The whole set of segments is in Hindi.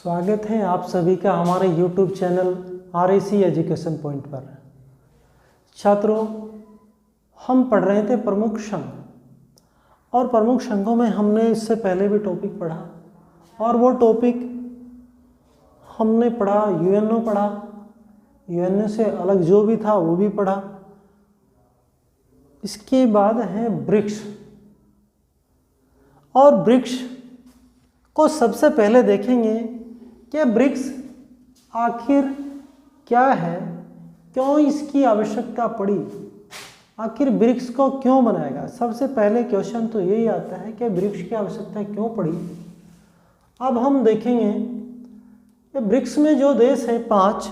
स्वागत है आप सभी का हमारे YouTube channel RAC education point पर। छात्रों, हम पढ़ रहे थे प्रमुख संघ, और प्रमुख संघों में हमने इससे पहले भी टॉपिक पढ़ा, और वो टॉपिक हमने पढ़ा UNO पढ़ा, UNO से अलग जो भी था वो भी पढ़ा। इसके बाद है ब्रिक्स, और ब्रिक्स को सबसे पहले देखेंगे कि ब्रिक्स आखिर क्या है, क्यों इसकी आवश्यकता पड़ी, आखिर ब्रिक्स को क्यों बनाएगा। सबसे पहले क्वेश्चन तो यही आता है कि ब्रिक्स की आवश्यकता क्यों पड़ी। अब हम देखेंगे कि ब्रिक्स में जो देश हैं 5,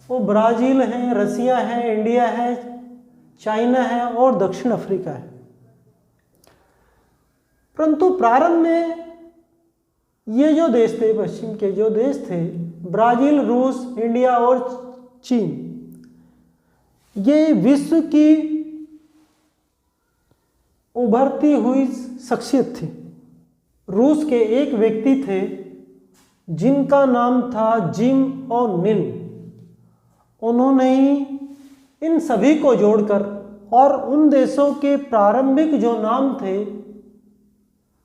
वो ब्राज़ील है, रसिया है, इंडिया है, चाइना है और दक्षिण अफ्रीका है। परंतु प्रारंभ में ये जो देश थे, पश्चिम के जो देश थे, ब्राज़ील, रूस, इंडिया और चीन, ये विश्व की उभरती हुई शख्सियत थी। रूस के एक व्यक्ति थे जिनका नाम था जिम ओ'नील। उन्होंने ही इन सभी को जोड़कर और उन देशों के प्रारंभिक जो नाम थे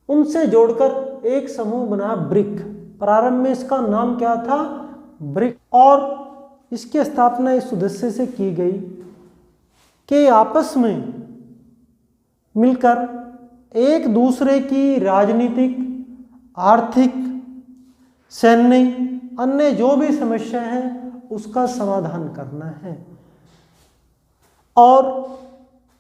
उनसे जोड़कर एक समूह बना ब्रिक। प्रारंभ में इसका नाम क्या था? ब्रिक। और इसकी स्थापना इस उद्देश्य से की गई कि आपस में मिलकर एक दूसरे की राजनीतिक, आर्थिक, सैन्य, अन्य जो भी समस्या है उसका समाधान करना है। और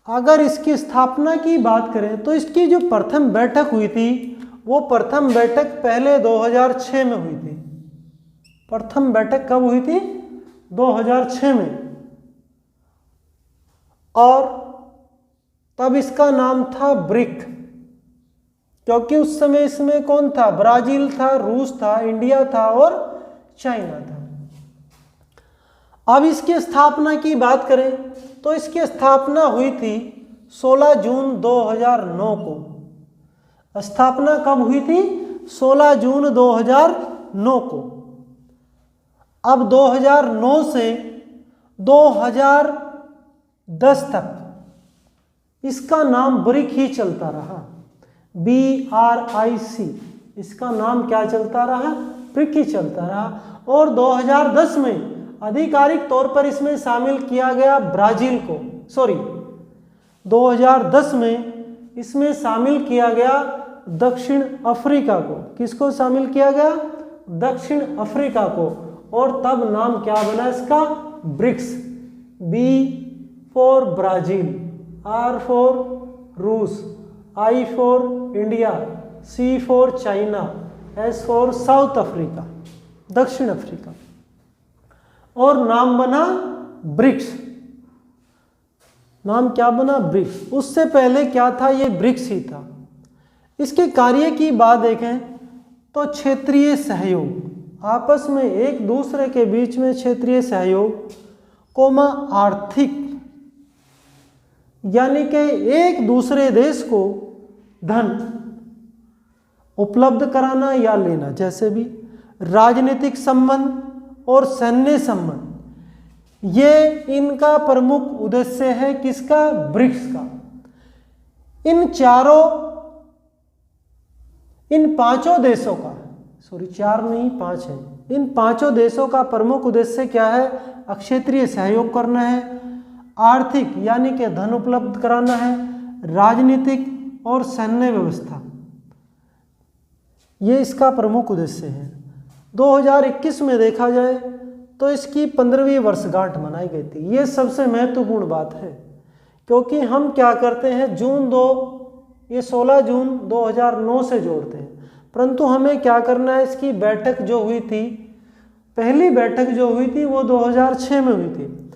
अगर इसकी स्थापना की बात करें तो इसकी जो प्रथम बैठक हुई थी वो प्रथम बैठक पहले 2006 में हुई थी। प्रथम बैठक कब हुई थी? 2006 में। और तब इसका नाम था ब्रिक, क्योंकि उस समय इसमें कौन था? ब्राज़ील था, रूस था, इंडिया था और चाइना था। अब इसकी स्थापना की बात करें तो इसकी स्थापना हुई थी 16 जून 2009 को। स्थापना कब हुई थी? 16 जून 2009 को। अब 2009 से 2010 तक इसका नाम ब्रिक ही चलता रहा। BRIC, इसका नाम क्या चलता रहा? ब्रिक ही चलता रहा। और 2010 में आधिकारिक तौर पर इसमें शामिल किया गया ब्राज़ील को। 2010 में इसमें शामिल किया गया दक्षिण अफ्रीका को। किसको शामिल किया गया? दक्षिण अफ्रीका को। और तब नाम क्या बना इसका? BRICS. B for Brazil, R for रूस, I for India, C for China, S for South Africa, दक्षिण अफ्रीका। और नाम बना ब्रिक्स। नाम क्या बना? ब्रिक्स। उससे पहले क्या था? ये ब्रिक्स ही था। इसके कार्य की बात देखें तो क्षेत्रीय सहयोग, आपस में एक दूसरे के बीच में क्षेत्रीय सहयोग, कोमा आर्थिक, यानी कि एक दूसरे देश को धन उपलब्ध कराना या लेना, जैसे भी राजनीतिक संबंध और सैन्य संबंध, ये इनका प्रमुख उद्देश्य है। किसका? ब्रिक्स का। इन पांचों देशों का, 4 नहीं 5 है, इन पांचों देशों का प्रमुख उद्देश्य क्या है? क्षेत्रीय सहयोग करना है, आर्थिक यानी कि धन उपलब्ध कराना है, राजनीतिक और सैन्य व्यवस्था, ये इसका प्रमुख उद्देश्य है। 2021 में देखा जाए तो इसकी 15वीं वर्षगांठ मनाई गई थी। ये सबसे महत्वपूर्ण बात है, क्योंकि हम क्या करते हैं, ये 16 जून 2009 से जोड़ते हैं, परंतु हमें क्या करना है, इसकी बैठक जो हुई थी, पहली बैठक जो हुई थी वो 2006 में हुई थी।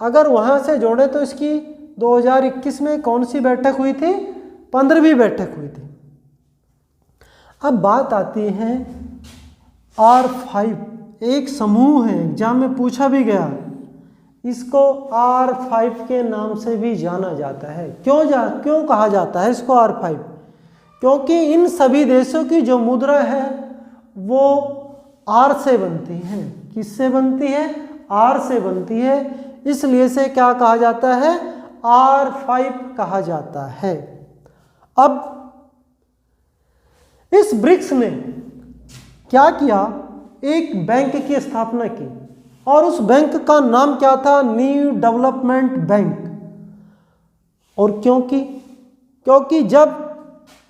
अगर वहाँ से जोड़े तो इसकी 2021 में कौन सी बैठक हुई थी? 15वीं बैठक हुई थी। अब बात आती है R5, एक समूह है, एग्जाम में पूछा भी गया, इसको R5 के नाम से भी जाना जाता है। क्यों कहा जाता है इसको R5? क्योंकि इन सभी देशों की जो मुद्रा है वो आर से बनती है। किससे बनती है? आर से बनती है, इसलिए से क्या कहा जाता है? R5 कहा जाता है। अब इस ब्रिक्स ने क्या किया? एक बैंक की स्थापना की और उस बैंक का नाम क्या था? New development bank. और क्योंकि जब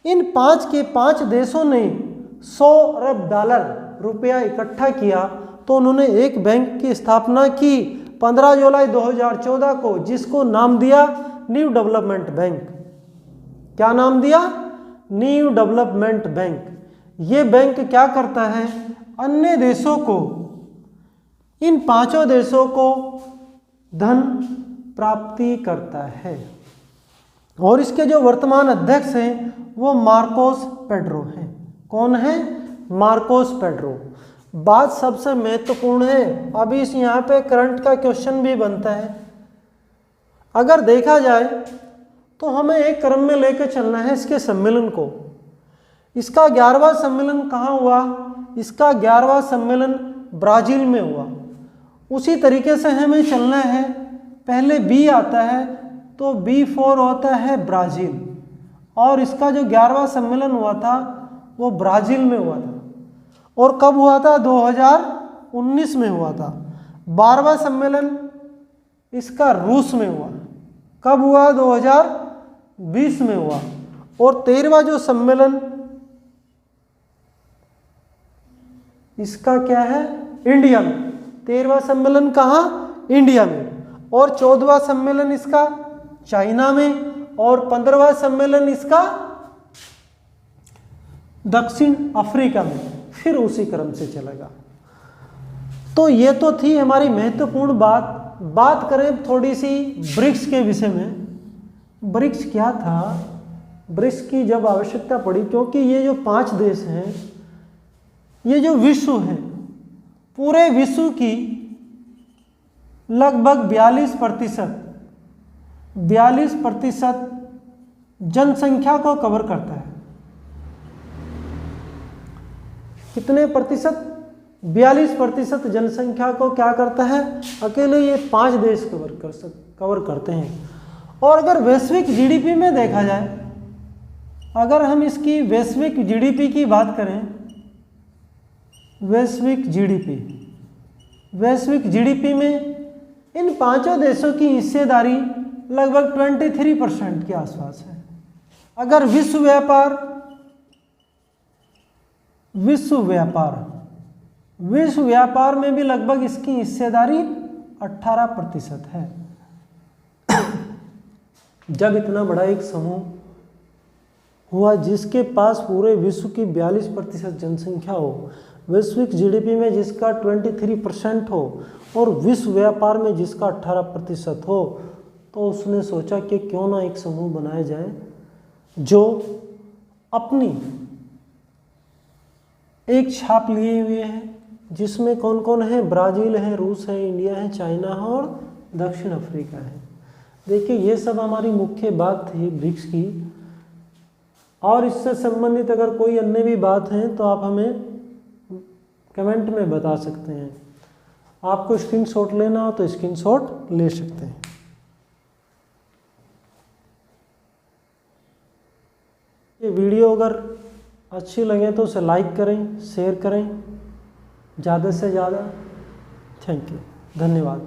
इन 5 के 5 देशों ने 100 अरब डॉलर रुपया इकट्ठा किया तो उन्होंने एक बैंक की स्थापना की 15 जुलाई 2014 को, जिसको नाम दिया न्यू डेवलपमेंट बैंक। क्या नाम दिया? New development bank. ये बैंक क्या करता है? अन्य देशों को, इन 5 देशों को धन प्राप्ति करता है। और इसके जो वर्तमान अध्यक्ष हैं वो मार्कोस पेड्रो हैं। कौन है? Marcos Pedro. बात सबसे महत्वपूर्ण है, अभी इस यहाँ पे करंट का क्वेश्चन भी बनता है। अगर देखा जाए तो हमें एक क्रम में लेकर चलना है इसके सम्मेलन को। इसका 11वां सम्मेलन कहाँ हुआ? इसका 11वां सम्मेलन ब्राजील में हुआ। उसी तरीके से हमें चलना है। पहले बी आता है तो B4 होता है ब्राज़ील, और इसका जो 11वां सम्मेलन हुआ था वो ब्राज़ील में हुआ था। और कब हुआ था? 2019 में हुआ था। 12वां सम्मेलन इसका रूस में हुआ। कब हुआ? 2020 में हुआ। और 13वां जो सम्मेलन इसका क्या है? इंडिया में। 13वां सम्मेलन कहाँ? इंडिया में। और 14वां सम्मेलन इसका चाइना में, और 15वां सम्मेलन इसका दक्षिण अफ्रीका में। फिर उसी क्रम से चलेगा। तो ये तो थी हमारी महत्वपूर्ण बात करें थोड़ी सी ब्रिक्स के विषय में। ब्रिक्स क्या था? ब्रिक्स की जब आवश्यकता पड़ी, क्योंकि ये जो 5 देश हैं, ये जो विश्व है, पूरे विश्व की लगभग 42% जनसंख्या को कवर करता है। कितने प्रतिशत? 42% जनसंख्या को क्या करता है? अकेले ये 5 देश कवर करते हैं। और अगर वैश्विक जीडीपी में देखा जाए, अगर हम इसकी वैश्विक जीडीपी की बात करें, वैश्विक जीडीपी में इन 5 देशों की हिस्सेदारी लगभग 23% के आसपास है। अगर विश्व व्यापार में भी लगभग इसकी हिस्सेदारी 18% है। जब इतना बड़ा एक समूह हुआ जिसके पास पूरे विश्व की 42% जनसंख्या हो, वैश्विक जीडीपी में जिसका 23% हो और विश्व व्यापार में जिसका 18% हो, तो उसने सोचा कि क्यों ना एक समूह बनाया जाए जो अपनी एक छाप लिए हुए है, जिसमें कौन कौन है? ब्राज़ील है, रूस है, इंडिया है, चाइना है और दक्षिण अफ्रीका है। देखिए, ये सब हमारी मुख्य बात थी ब्रिक्स की। और इससे संबंधित अगर कोई अन्य भी बात है तो आप हमें कमेंट में बता सकते हैं। आपको स्क्रीनशॉट लेना हो तो स्क्रीनशॉट ले सकते हैं। ये वीडियो अगर अच्छी लगे तो उसे लाइक करें, शेयर करें ज़्यादा से ज़्यादा। थैंक यू, धन्यवाद।